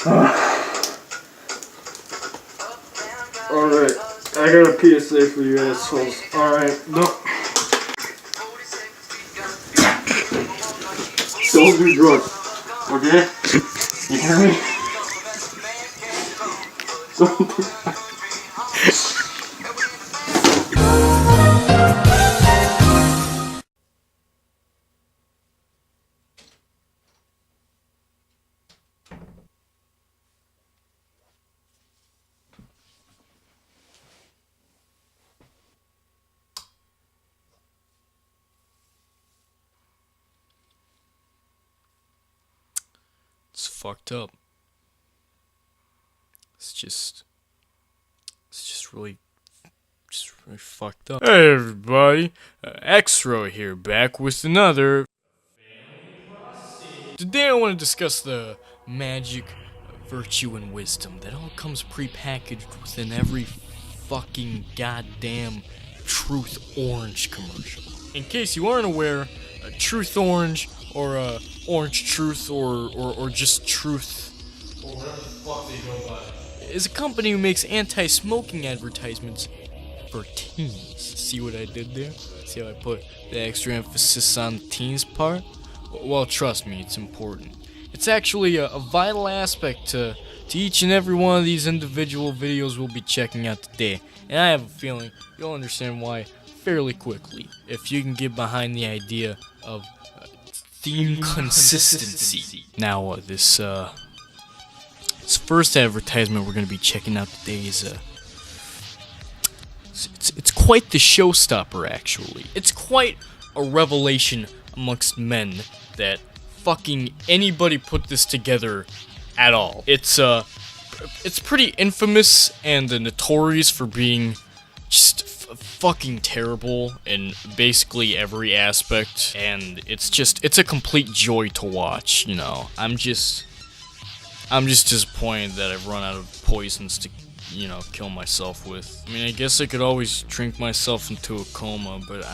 Alright, I got a PSA for you assholes. Alright, don't do drugs, okay? You hear me? Don't do It's fucked up. It's just really fucked up. Hey everybody, Exro here, back with another Today I want to discuss the magic, virtue, and wisdom that all comes pre-packaged within every fucking goddamn Truth Orange commercial. In case you aren't aware, Truth Orange, or Orange Truth, or just Truth, or whatever the fuck they go by, is a company who makes anti-smoking advertisements for teens. See what I did there? See how I put the extra emphasis on the teens part? Well, trust me, it's important. It's actually a vital aspect to each and every one of these individual videos we'll be checking out today. And I have a feeling you'll understand why fairly quickly, if you can get behind the idea of theme consistency. Now, this first advertisement we're going to be checking out today is it's quite the showstopper, actually. It's quite a revelation amongst men that fucking anybody put this together at all. It's pretty infamous and notorious for being just fucking terrible in basically every aspect, and it's a complete joy to watch, you know. I'm just disappointed that I've run out of poisons to, you know, kill myself with. I mean, I guess I could always drink myself into a coma, but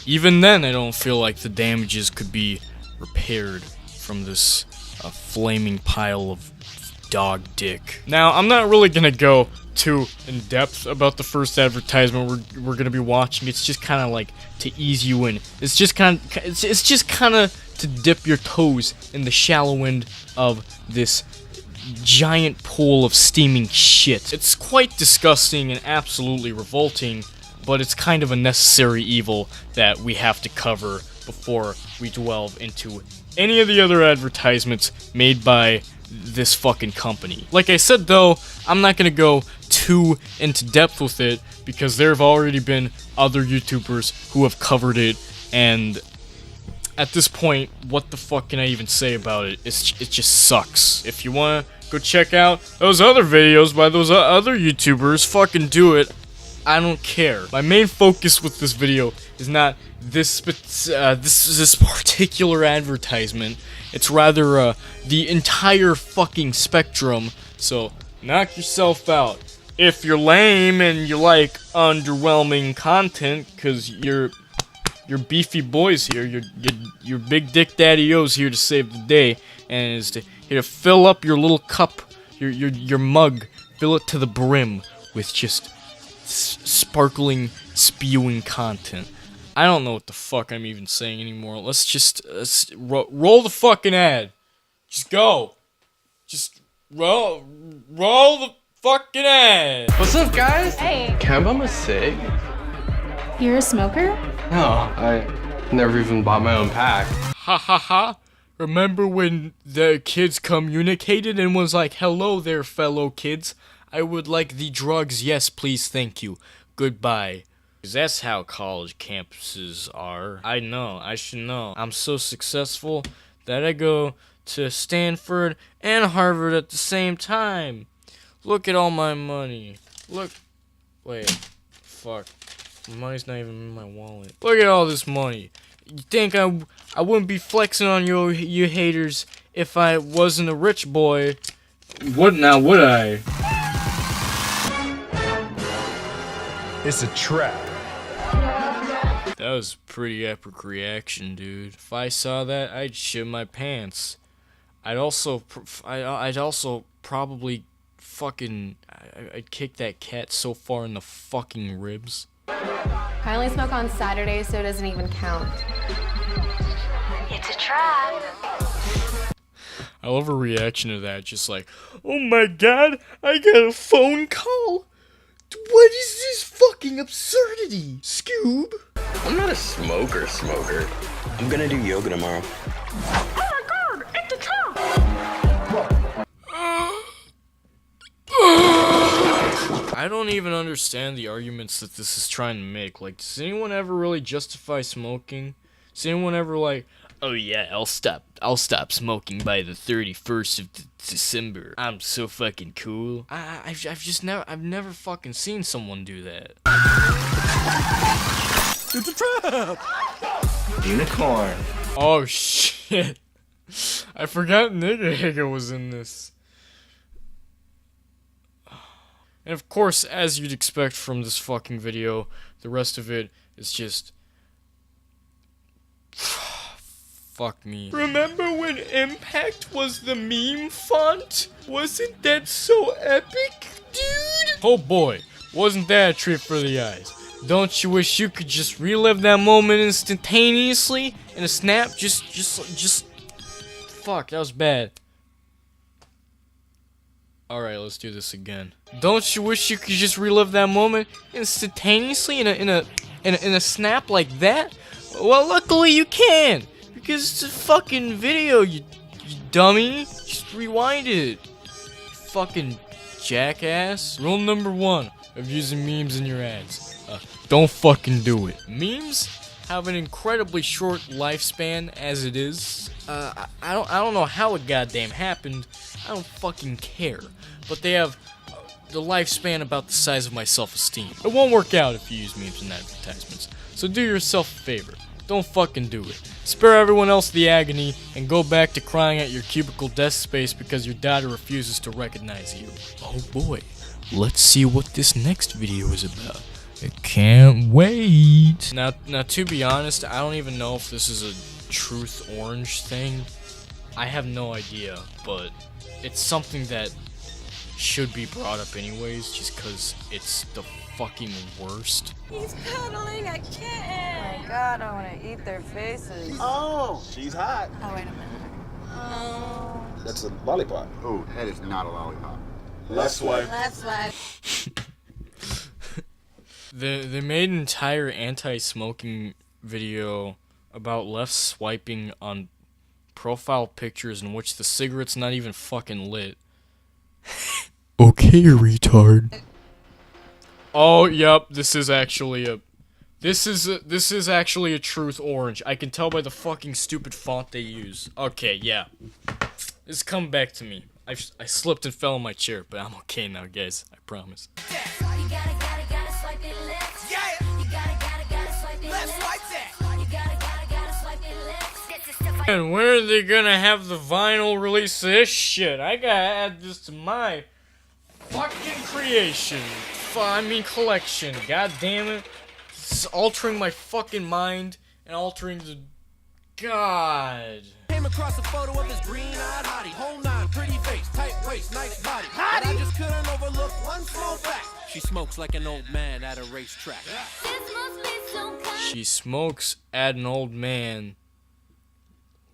even then, I don't feel like the damages could be repaired from this flaming pile of dog dick. Now, I'm not really gonna go too in depth about the first advertisement we're gonna be watching. It's just kind of like to ease you in. It's just kind of to dip your toes in the shallow end of this giant pool of steaming shit. It's quite disgusting and absolutely revolting, but it's kind of a necessary evil that we have to cover before we delve into any of the other advertisements made by this fucking company. Like I said though, I'm not gonna go too into depth with it because there have already been other YouTubers who have covered it, and at this point, what the fuck can I even say about it? It just sucks. If you wanna go check out those other videos by those other YouTubers, fucking do it. I don't care. My main focus with this video is not this particular advertisement. It's rather the entire fucking spectrum. So knock yourself out. If you're lame and you like underwhelming content, cause you're beefy boys here, your big dick daddy-o's here to save the day, and is here to fill up your little cup, your mug, fill it to the brim with just sparkling, spewing content. I don't know what the fuck I'm even saying anymore. Let's roll the fucking ad. Just go. Just roll the fucking ad. What's up, guys? Hey. Can I bum a cig? You're a smoker? No, I never even bought my own pack. Ha ha ha. Remember when the kids communicated and was like, "Hello there, fellow kids. I would like the drugs. Yes, please, thank you. Goodbye." Because that's how college campuses are. I know, I should know. I'm so successful that I go to Stanford and Harvard at the same time. Look at all my money. Look. Wait. Fuck. Money's not even in my wallet. Look at all this money. You think I wouldn't be flexing on you haters if I wasn't a rich boy? What now, would I? It's a trap. That was a pretty epic reaction, dude. If I saw that, I'd shit my pants. I'd also probably fucking I'd kick that cat so far in the fucking ribs. I only smoke on Saturdays, so it doesn't even count. It's a trap. I love her reaction to that, just like, oh my god, I got a phone call? What is this fucking absurdity, Scoob? I'm not a smoker. I'm gonna do yoga tomorrow. I don't even understand the arguments that this is trying to make. Like, does anyone ever really justify smoking? Does anyone ever like, oh yeah, I'll stop smoking by the 31st of December. I'm so fucking cool. I've never fucking seen someone do that. It's a trap! Unicorn. Oh shit. I forgot Nigga Higa was in this. And of course, as you'd expect from this fucking video, the rest of it is just... fuck me. Remember when Impact was the meme font? Wasn't that so epic, dude? Oh boy, wasn't that a treat for the eyes. Don't you wish you could just relive that moment instantaneously in a snap? Just... Fuck, that was bad. Alright, let's do this again. Don't you wish you could just relive that moment instantaneously in a snap like that? Well, luckily you can, because it's a fucking video, you dummy. Just rewind it, you fucking jackass. Rule number 1 of using memes in your ads: don't fucking do it. Memes have an incredibly short lifespan as it is. I don't know how it goddamn happened. I don't fucking care. But they have the lifespan about the size of my self-esteem. It won't work out if you use memes in advertisements. So do yourself a favor. Don't fucking do it. Spare everyone else the agony and go back to crying at your cubicle desk space because your daughter refuses to recognize you. Oh boy. Let's see what this next video is about. I can't wait. Now to be honest, I don't even know if this is a truth orange thing. I have no idea, but it's something that should be brought up anyways, just because it's the fucking worst. He's cuddling a kitten. Oh my god, I want to eat their faces. Oh, she's hot. Oh, wait a minute. Oh. That's a lollipop. Oh, that is not a lollipop. Left swipe. That's why. They made an entire anti-smoking video about left swiping on profile pictures in which the cigarette's not even fucking lit. Okay, retard. Oh, yep, this is actually a truth orange. I can tell by the fucking stupid font they use. Okay, yeah. It's come back to me. I slipped and fell on my chair, but I'm okay now, guys. I promise. And when are they gonna have the vinyl release of this shit? I gotta add this to my fucking creation. Collection. God damn it. It's altering my fucking mind and altering the... God. Came across a photo of his green-eyed hottie. Whole nine, pretty face, tight waist, nice body. But I just couldn't overlook one small fact. She smokes like an old man at a racetrack. She smokes at an old man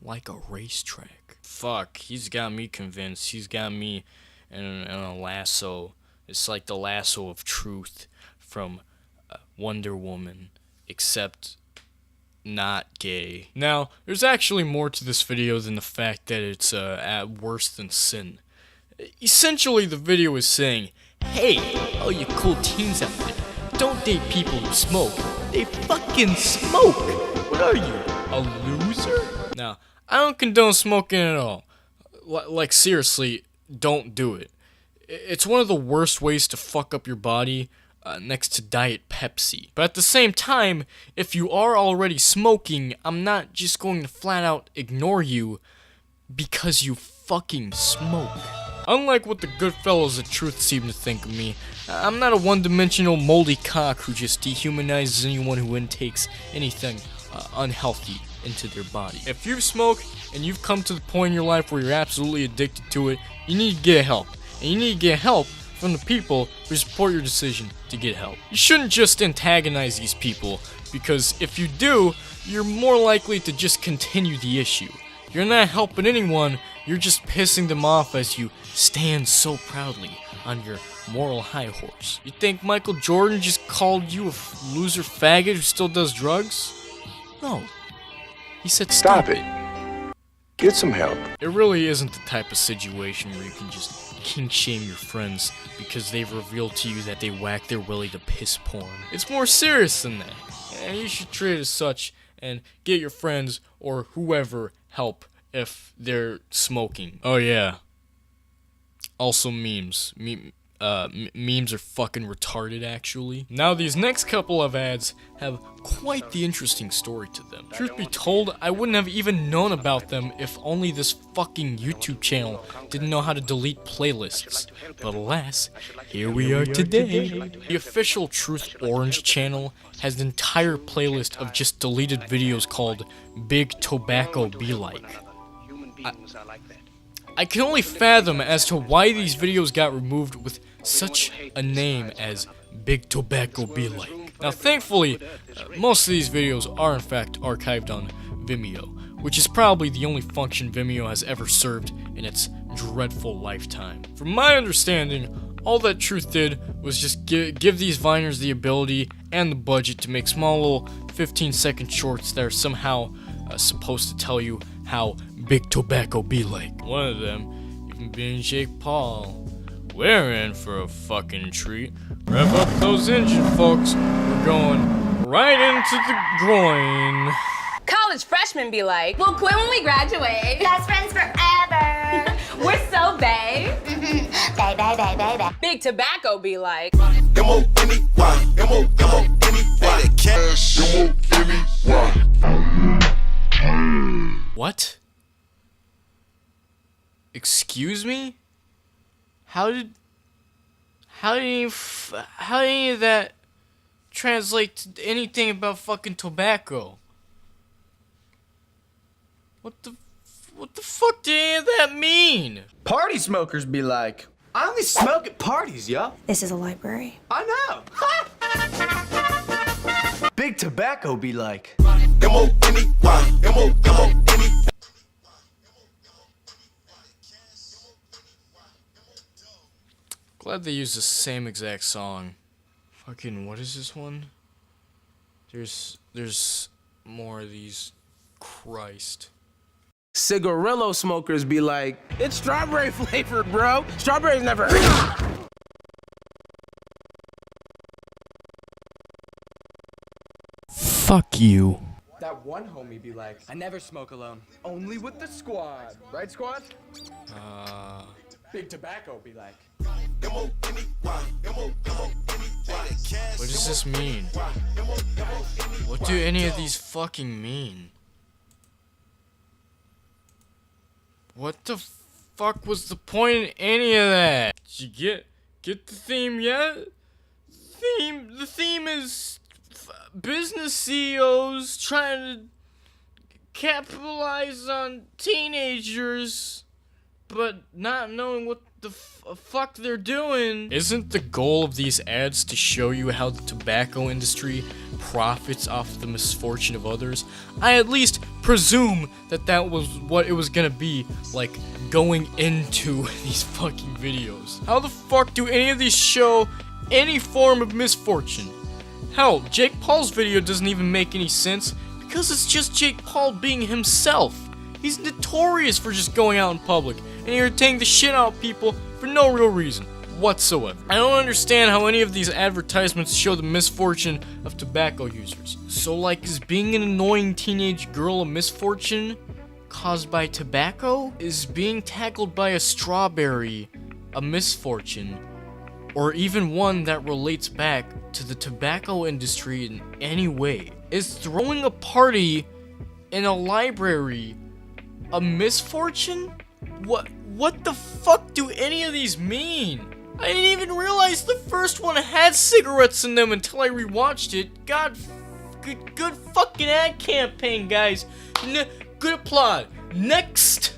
like a racetrack. Fuck, he's got me convinced. He's got me in a lasso. It's like the lasso of truth from Wonder Woman, except not gay. Now, there's actually more to this video than the fact that it's at worse than sin. Essentially, the video is saying, hey, all you cool teens out there, don't date people who smoke. They fucking smoke. What are you, a loser? Now, I don't condone smoking at all. Like, seriously, don't do it. It's one of the worst ways to fuck up your body, next to Diet Pepsi. But at the same time, if you are already smoking, I'm not just going to flat out ignore you because you fucking smoke. Unlike what the good fellows of truth seem to think of me, I'm not a one-dimensional moldy cock who just dehumanizes anyone who intakes anything unhealthy into their body. If you smoke and you've come to the point in your life where you're absolutely addicted to it, you need to get help. And you need to get help from the people who support your decision to get help. You shouldn't just antagonize these people, because if you do, you're more likely to just continue the issue. You're not helping anyone, you're just pissing them off as you stand so proudly on your moral high horse. You think Michael Jordan just called you a loser faggot who still does drugs? No. He said stop it. Get some help. It really isn't the type of situation where you can just kink shame your friends because they've revealed to you that they whack their willy to piss porn. It's more serious than that, and you should treat it as such and get your friends or whoever help if they're smoking. Oh yeah. Also memes. Memes are fucking retarded, actually. Now, these next couple of ads have quite the interesting story to them. Truth be told, I wouldn't have even known about them if only this fucking YouTube channel didn't know how to delete playlists. But alas, here we are today. The official Truth Orange channel has an entire playlist of just deleted videos called Big Tobacco Be Like. I can only fathom as to why these videos got removed with such a name as Big Tobacco Be Like. Now thankfully, most of these videos are in fact archived on Vimeo, which is probably the only function Vimeo has ever served in its dreadful lifetime. From my understanding, all that Truth did was just give these Viners the ability and the budget to make small little 15-second shorts that are somehow supposed to tell you how Big Tobacco be like. One of them even being Jake Paul. We're in for a fucking treat. Rev up those engines, folks. We're going right into the groin. College freshmen be like, we'll quit when we graduate. Best friends forever. We're so bae. Bae. Big Tobacco be like, What? Excuse me? How did any of that translate to anything about fucking tobacco? What the fuck did any of that mean? Party smokers be like, I only smoke at parties, yo. This is a library. I know. Big Tobacco be like. Glad they used the same exact song. Fucking, what is this one? There's more of these. Christ. Cigarillo smokers be like, it's strawberry flavored, bro. Strawberries never. Fuck you. That one homie be like, I never smoke alone. Only with the squad. Right, squad? Big Tobacco be like. What does this mean? What do any of these fucking mean? What the fuck was the point in any of that? Did you get the theme yet? The theme is business CEOs trying to capitalize on teenagers, but not knowing what the fuck they're doing. Isn't the goal of these ads to show you how the tobacco industry profits off the misfortune of others? I at least presume that was what it was gonna be like going into these fucking videos. How the fuck do any of these show any form of misfortune? Hell, Jake Paul's video doesn't even make any sense because it's just Jake Paul being himself. He's notorious for just going out in public and irritating the shit out of people for no real reason whatsoever. I don't understand how any of these advertisements show the misfortune of tobacco users. So like, is being an annoying teenage girl a misfortune caused by tobacco? Is being tackled by a strawberry a misfortune? Or even one that relates back to the tobacco industry in any way? Is throwing a party in a library a misfortune? What the fuck do any of these mean? I didn't even realize the first one had cigarettes in them until I rewatched it. God Good fucking ad campaign, guys. Good applaud. Next.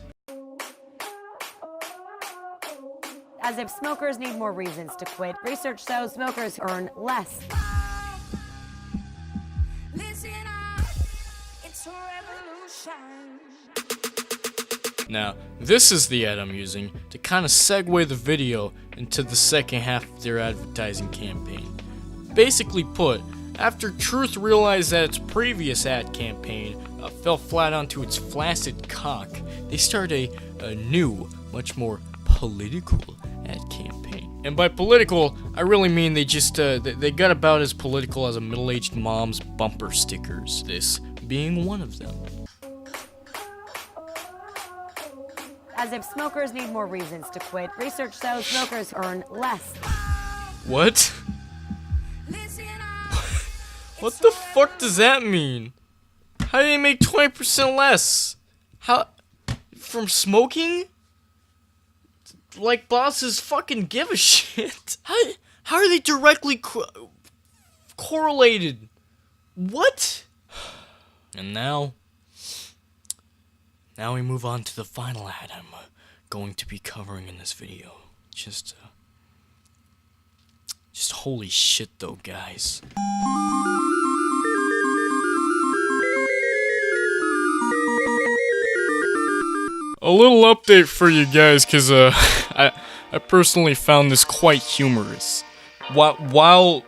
As if smokers need more reasons to quit, research shows smokers earn less. Listen up, it's a revolution. Now, this is the ad I'm using to kind of segue the video into the second half of their advertising campaign. Basically put, after Truth realized that its previous ad campaign fell flat onto its flaccid cock, they started a new, much more political ad campaign. And by political, I really mean they just, they got about as political as a middle-aged mom's bumper stickers, this being one of them. As if smokers need more reasons to quit, research shows smokers earn less. What? What the fuck does that mean? How do they make 20% less? How? From smoking? Like bosses fucking give a shit. How are they directly correlated? What? And now we move on to the final ad I'm going to be covering in this video. Just holy shit though, guys. A little update for you guys, cause I personally found this quite humorous. While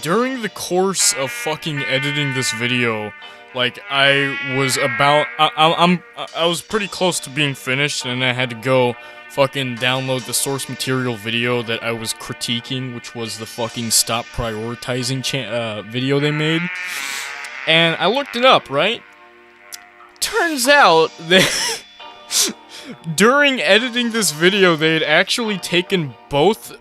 during the course of fucking editing this video, like I was pretty close to being finished, and I had to go fucking download the source material video that I was critiquing, which was the fucking stop prioritizing video they made. And I looked it up, right? Turns out that during editing this video, they had actually taken both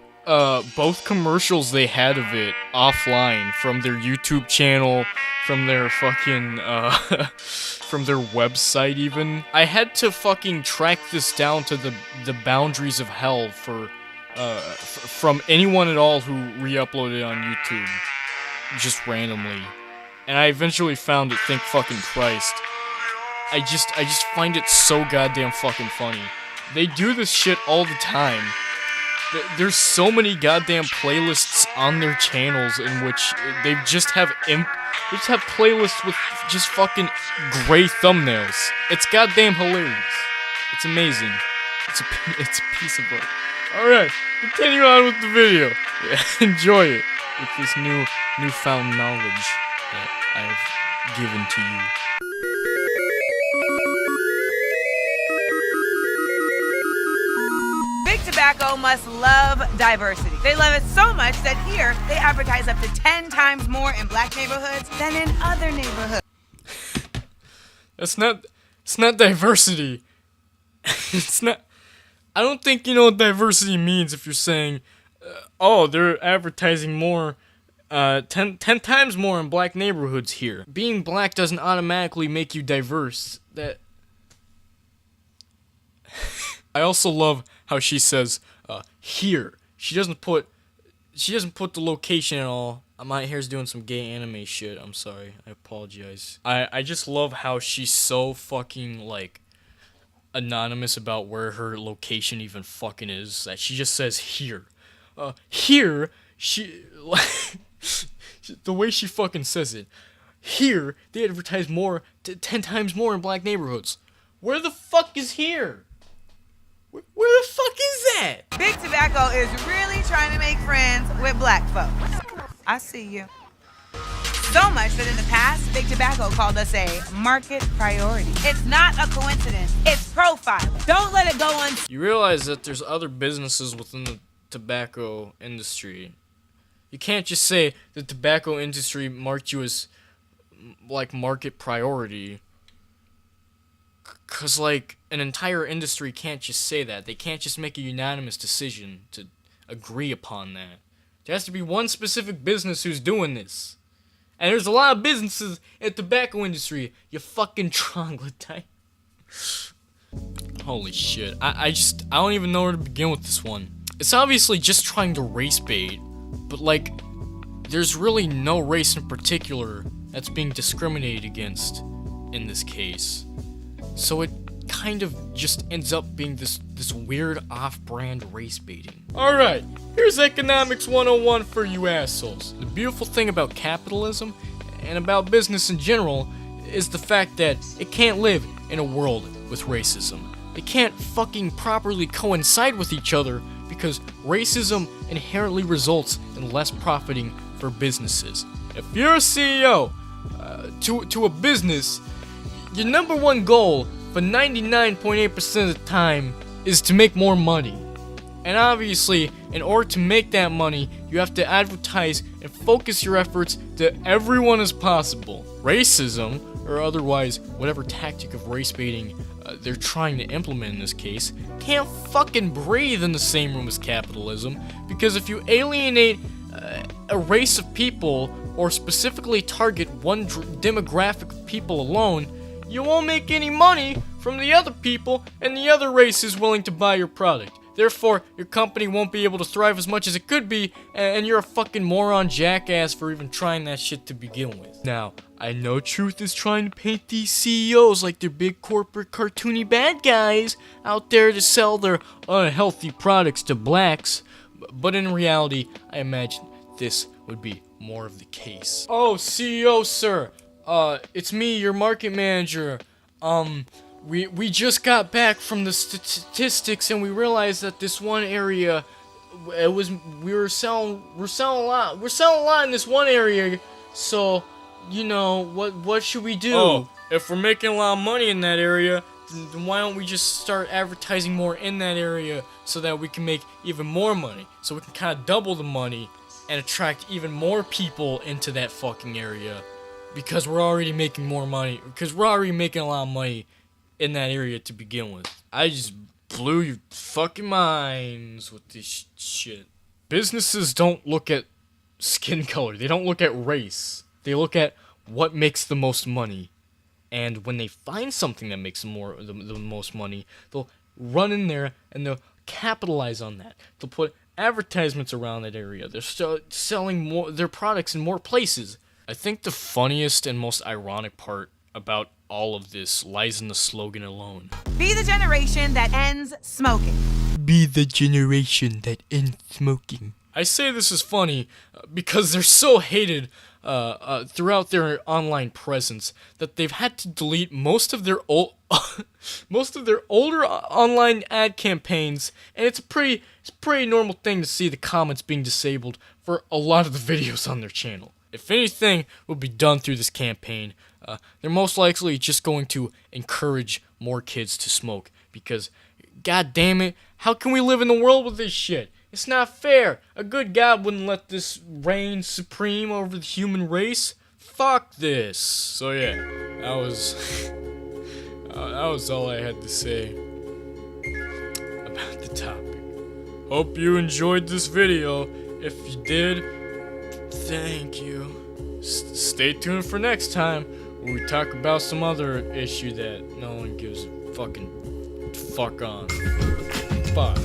commercials they had of it offline from their YouTube channel, from their fucking, from their website even. I had to fucking track this down to the boundaries of hell for, from anyone at all who re-uploaded it on YouTube, just randomly. And I eventually found it, thank fucking Christ. I just find it so goddamn fucking funny. They do this shit all the time. There's so many goddamn playlists on their channels in which they just have playlists with just fucking gray thumbnails. It's goddamn hilarious. It's amazing. It's a piece of art. Alright, continue on with the video. Yeah, enjoy it with this newfound knowledge that I've given to you. Big Tobacco must love diversity. They love it so much that here they advertise up to 10 times more in black neighborhoods than in other neighborhoods. It's not diversity. It's not. I don't think you know what diversity means if you're saying, oh, they're advertising more, 10 times more in black neighborhoods here. Being black doesn't automatically make you diverse. That. I also love how she says, here. She doesn't put the location at all. My hair's doing some gay anime shit. I'm sorry. I apologize. I just love how she's so fucking, like, anonymous about where her location even fucking is, that she just says here. Here, the way she fucking says it. Here, they advertise more, 10 times more in black neighborhoods. Where the fuck is here? Where the fuck is that? Big Tobacco is really trying to make friends with black folks. I see you. So much that in the past, Big Tobacco called us a market priority. It's not a coincidence. It's profiling. Don't let it go on. You realize that there's other businesses within the tobacco industry. You can't just say the tobacco industry marked you as, like, market priority. Because, like, an entire industry can't just say that. They can't just make a unanimous decision to agree upon that. There has to be one specific business who's doing this. And there's a lot of businesses in the tobacco industry, you fucking troglodyte. Holy shit. I don't even know where to begin with this one. It's obviously just trying to race bait, but, like, there's really no race in particular that's being discriminated against in this case. So it kind of just ends up being this weird off-brand race baiting. Alright, here's Economics 101 for you assholes. The beautiful thing about capitalism, and about business in general, is the fact that it can't live in a world with racism. They can't fucking properly coincide with each other because racism inherently results in less profiting for businesses. If you're a CEO to a business, your number one goal for 99.8% of the time is to make more money. And obviously, in order to make that money, you have to advertise and focus your efforts to everyone as possible. Racism, or otherwise whatever tactic of race baiting they're trying to implement in this case, can't fucking breathe in the same room as capitalism, because if you alienate a race of people, or specifically target one demographic of people alone, you won't make any money from the other people and the other races willing to buy your product. Therefore, your company won't be able to thrive as much as it could be, and you're a fucking moron jackass for even trying that shit to begin with. Now, I know Truth is trying to paint these CEOs like they're big corporate cartoony bad guys out there to sell their unhealthy products to blacks, but in reality, I imagine this would be more of the case. Oh, CEO sir, it's me, your market manager. We just got back from the statistics and we realized that this one area, we're selling a lot in this one area. So, you know, what should we do? Oh, if we're making a lot of money in that area, then why don't we just start advertising more in that area so that we can make even more money? So we can kind of double the money and attract even more people into that fucking area, because we're already making more money, because we're already making a lot of money in that area to begin with. I just blew your fucking minds with this shit. Businesses don't look at skin color. They don't look at race. They look at what makes the most money. And when they find something that makes the most money, they'll run in there and they'll capitalize on that. They'll put advertisements around that area. They're selling their products in more places. I think the funniest and most ironic part about all of this lies in the slogan alone. Be the generation that ends smoking. Be the generation that ends smoking. I say this is funny because they're so hated throughout their online presence that they've had to delete most of their older online ad campaigns, and it's a pretty normal thing to see the comments being disabled for a lot of the videos on their channel. If anything will be done through this campaign, they're most likely just going to encourage more kids to smoke, because, god damn it, how can we live in the world with this shit? It's not fair. A good God wouldn't let this reign supreme over the human race. Fuck this. So yeah, that was all I had to say about the topic. Hope you enjoyed this video. If you did, thank you. Stay tuned for next time, where we talk about some other issue that no one gives a fucking fuck on. Bye.